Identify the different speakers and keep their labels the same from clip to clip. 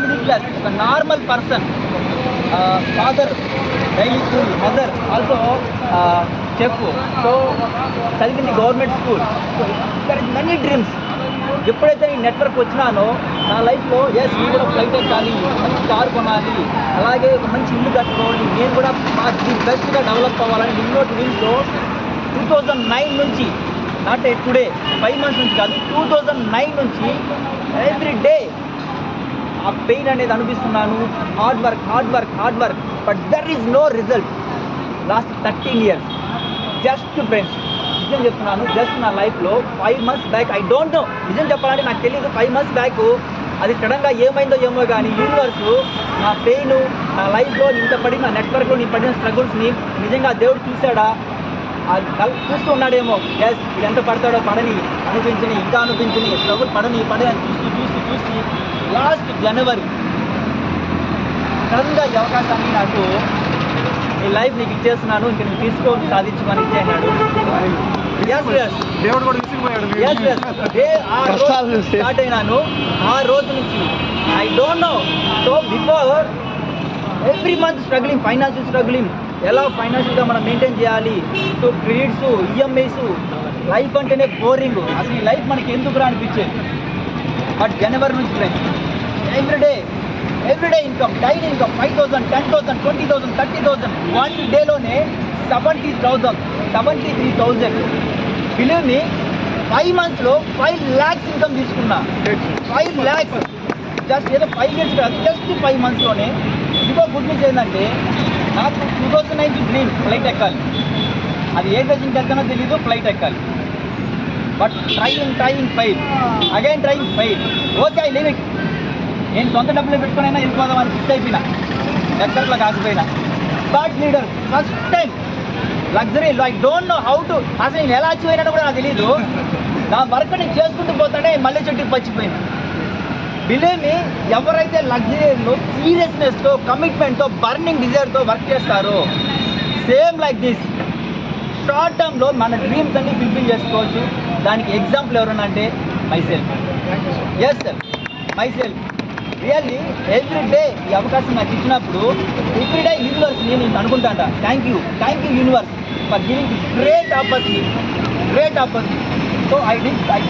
Speaker 1: Middle class, ఒక normal person, father daily school, mother also chef, so చదివింది government school. So there is many dreams. ఎప్పుడైతే ఈ network వచ్చినానో నా లైఫ్లో ఈ కూడా ఫ్లైట్ ఎక్కాలి, మంచి కారు కొనాలి, అలాగే ఒక మంచి ఇల్లు కట్టుకోవాలి, నేను కూడా ది బెస్ట్గా డెవలప్ అవ్వాలని ఎన్నో డ్రీమ్స్లో 2009 నుంచి, నాట్ టుడే 5 months నుంచి కాదు, 2009 నుంచి ఎవ్రీ డే ఆ పెయిన్ అనేది అనిపిస్తున్నాను. Hard work, but there is no result. Last 13 years just friends, నిజం చెప్తున్నాను, జస్ట్ నా లైఫ్లో 5 months back, I don't know, నిజం చెప్పాలంటే నాకు తెలియదు. 5 months బ్యాక్ అది సడన్గా ఏమైందో ఏమో కానీ యూనివర్స్ నా పెయిన్, నా లైఫ్లో ఇంత పడిన నెట్వర్క్లో నేను పడిన స్ట్రగుల్స్ని నిజంగా దేవుడు చూశాడా, చూస్తూ ఉన్నాడేమో. ఎస్, ఇది ఎంత పడతాడో పడని, అనిపించని, ఇంకా అనిపించని, స్ట్రగుల్ పడని చూసి లాస్ట్ జనవరి సడన్గా ఈ అవకాశాన్ని నాకు, ఈ లైఫ్ నీకు ఇచ్చేస్తున్నాను, ఇంక నేను తీసుకో, సాధించుకొని ఇచ్చేసినాడు.
Speaker 2: దేవుడు కూడా విసిగిపోయాడు.
Speaker 1: స్టార్ట్ అయినాను ఆ రోజు నుంచి. I don't no, so before every month struggling, financial struggling, ఎలా ఫైనాన్షియల్గా మనం మెయింటైన్ చేయాలి, సో క్రెడిట్స్, ఈఎంఐస్, లైఫ్ అంటేనే బోరింగ్, అసలు ఈ లైఫ్ మనకి ఎందుకు రా అనిపించేది. బట్ జనవరి నుంచి friends everyday income, daily income 5,000, 10,000, 20,000, 30,000, 1 డేలోనే 73,000. Believe me, 5 monthsలో 5 lakhs income తీసుకున్నా. 5 lakhs జస్ట్ ఏదో 5 years కాదు, జస్ట్ 5 monthsలోనే. ఇంకో గుడ్ న్యూస్ ఏంటంటే, నాకు 2009 డ్రీమ్ ఫ్లైట్ ఎక్కాలి. అది ఏ దేశంకి వెళ్తానో తెలీదు, ఫ్లైట్ ఎక్కాలి. But trying fail, again trying fail. Okay, I leave it. నేను సొంత డబ్బులు పెట్టుకునైనా వెళ్ళిపోదామని ఫిక్స్ అయిపోయినా, ఎక్కట్లో కాకపోయినా. బట్ లీడర్ ఫస్ట్ టైం లగ్జరీలో, I don't know how to, అసలు నేను ఎలా అచీవ్ అయినా కూడా నాకు తెలీదు. నా వర్క్ నేను చేసుకుంటూ పోతానే మళ్ళీ చెట్టుకి పచ్చిపోయింది. బిలీవ్ మీ, ఎవరైతే లగ్జరీలో సీరియస్నెస్తో, కమిట్మెంట్తో, బర్నింగ్ డిజైర్తో వర్క్ చేస్తారో, సేమ్ లైక్ దిస్ షార్ట్ టర్మ్లో మన డ్రీమ్స్ అన్ని ఫుల్ఫిల్ చేసుకోవచ్చు. దానికి ఎగ్జాంపుల్ ఎవరన్నా అంటే myself. Yes sir, myself. Really every day ఈ అవకాశం నాకు ఇచ్చినప్పుడు ఎవ్రీ డే యూనివర్స్ నేను అనుకుంటాను, thank you universe for giving this great opportunity. So I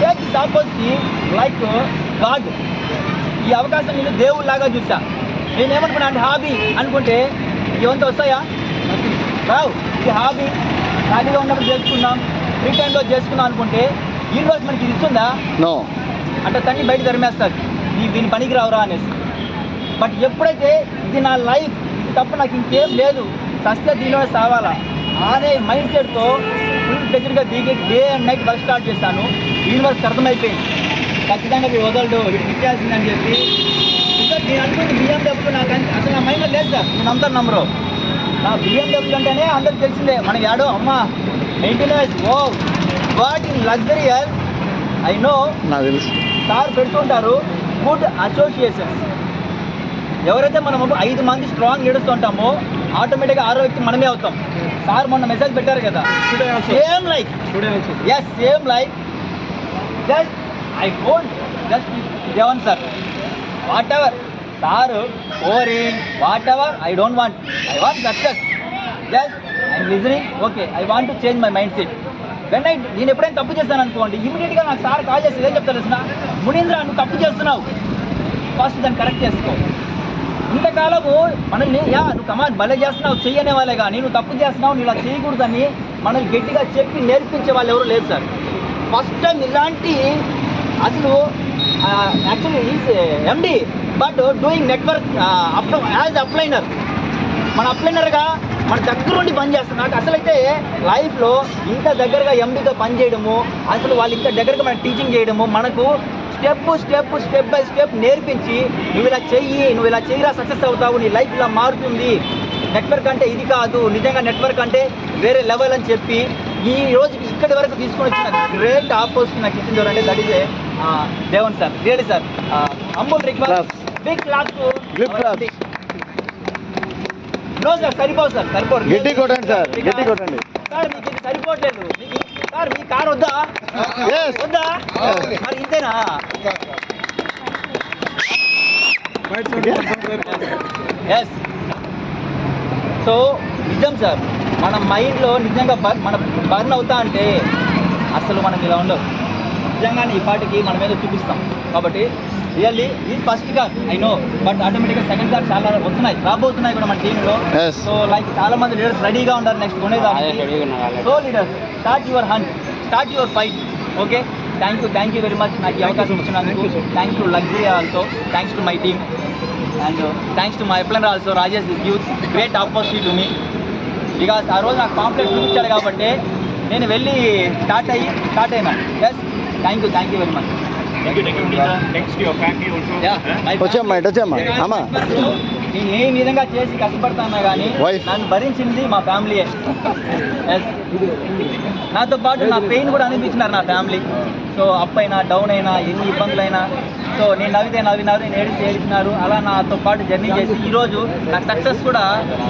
Speaker 1: take this opportunity like God. ఈ అవకాశం నేను దేవుళ్ళలాగా చూసా. నేను ఏమనుకున్నా అంటే హాబీ అనుకుంటే ఇవంతా వస్తాయా? రావు. ఇది హాబీ, ఖాళీగా ఉన్నప్పుడు చేసుకున్నాం, ఫ్రీ టైంలో చేసుకున్నాం అనుకుంటే యూనివర్స్ మనకి ఇది ఇస్తుందా? నో. అంటే తన్ని బయట తరిమేస్తారు, దీని పనికి రావురా అనేసి. బట్ ఎప్పుడైతే ఇది నా లైఫ్, ఇది తప్ప నాకు ఇంకేం లేదు, సస్తే దీనిలోనే సావాలా అనే మైండ్ సెట్తో ఫుల్ ఫ్లెజ్డ్గా దిగి day and night work start చేశాను. యూనివర్స్ అర్థమైపోయింది, ఖచ్చితంగా మీరు వదలడు, వీటికి ఇచ్చేసిందని చెప్పి. నేను అనుకుంది BMW, నాకు అసలు నా మైండ్లో లేదు సార్, నేను అందరు నమ్మరు. నా BMW అంటేనే అందరికి తెలిసిందే, మనకి యాడో అమ్మ 18 years, oh what in luxurious. I know, నాకు తెలుసు సార్ పెడుతుంటారు గుడ్ అసోసియేషన్స్. ఎవరైతే మనం 5 మంది స్ట్రాంగ్ లీడర్స్ ఉంటామో ఆటోమేటిక్గా 6వ వ్యక్తి మనమే అవుతాం. సార్ మొన్న మెసేజ్ పెట్టారు కదా, same like just I won't just Devan sir, what ever sir ఓరింగ్, what ever I don't want, I want success. Just I'm listening, okay I want to change my mind set. నేను ఎప్పుడైనా తప్పు చేస్తాను అనుకోండి, ఇమీడియట్గా నాకు సార్ కాల్ చేసి ఏం చెప్తారు తెలిసిన, మునీంద్ర నువ్వు తప్పు చేస్తున్నావు, ఫస్ట్ దాన్ని కరెక్ట్ చేసుకో. ఇంతకాలము మనల్ని నువ్వు కమాండ్ భలే చేస్తున్నావు చెయ్యనే వాళ్ళే, కానీ నువ్వు తప్పు చేస్తున్నావు, నువ్వు ఇలా చేయకూడదని మనల్ని గట్టిగా చెప్పి నేర్పించే వాళ్ళు ఎవరు లేదు సార్. ఫస్ట్ టైం ఇలాంటి అసలు actually is MD, but doing network as upliner. మన అప్లైనర్గా మన దగ్గర ఉండి పని చేస్తాం. నాకు అసలైతే లైఫ్లో ఇంత దగ్గరగా ఎండిగా పని చేయడము, అసలు వాళ్ళు ఇంత దగ్గరగా మనం టీచింగ్ చేయడము, మనకు స్టెప్ బై స్టెప్ నేర్పించి నువ్వు ఇలా చెయ్యి, నువ్వు ఇలా చెయ్యిరా సక్సెస్ అవుతావు, నీ లైఫ్ ఇలా మారుతుంది, నెట్వర్క్ అంటే ఇది కాదు, నిజంగా నెట్వర్క్ అంటే వేరే లెవెల్ అని చెప్పి ఈ రోజుకి ఇక్కడి వరకు తీసుకొని వచ్చిన గ్రేట్ ఆపర్చునిటీ నాకు ఇచ్చింది ఎవరంటే that is Devan sir. Really sir, humble request, big class. No sir, సరిపోదు సార్, సరిపోదు.
Speaker 2: గట్టి కొట్టండి సార్, గట్టి కొట్టండి
Speaker 1: సార్. మీకు ఇది సరిపోవట్లేదు సార్, మీ కార్ వద్దా? మరి ఇంతేనా? ఎస్. సో నిజం సార్, మన మైండ్లో నిజంగా మన బర్న్ అవుతా అంటే అసలు మనం ఇలా ఉండవు. నిజంగానే ఈ పాటికి మనం ఏదో చూపిస్తాం. కాబట్టి రియల్లీ ఇది first car I know, but ఆటోమేటిక్గా సెకండ్ కార్ చాలా వస్తున్నాయి, రాబోతున్నాయి కూడా మన టీంలో.
Speaker 2: Yes.
Speaker 1: సో లైక్ చాలా మంది లీడర్స్ రెడీగా ఉన్నారు నెక్స్ట్ కొనేదానికి. So leaders, start your hunt, start your fight. Okay, thank you very much నాకు ఈ అవకాశం ఇచ్చినందుకు. Thanks to luxury also, thanks to my team and thanks to my upliner also Rajesh this youth great opportunity to me. Because ఆ రోజు నాకు pamphlet చూపించాడు కాబట్టి నేను వెళ్ళి స్టార్ట్ అయినా. Yes, thank you very much.
Speaker 2: వచ్చామ్మా ఇటు వచ్చామ్మా అమ్మా.
Speaker 1: నేను ఏ విధంగా చేసి కష్టపడతాను కానీ
Speaker 2: Wife.
Speaker 1: నన్ను భరించింది మా ఫ్యామిలీయే. నాతో పాటు నా పెయిన్ కూడా అనిపించినారు నా ఫ్యామిలీ. సో అప్ అయినా డౌన్ అయినా ఎన్ని ఇబ్బందులైనా సో నేను నవ్వితే నవ్వినారు, నేను ఏడిచినారు. అలా నాతో పాటు జర్నీ చేసి ఈరోజు నా సక్సెస్ కూడా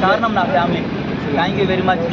Speaker 1: కారణం నా family. Thank you very much.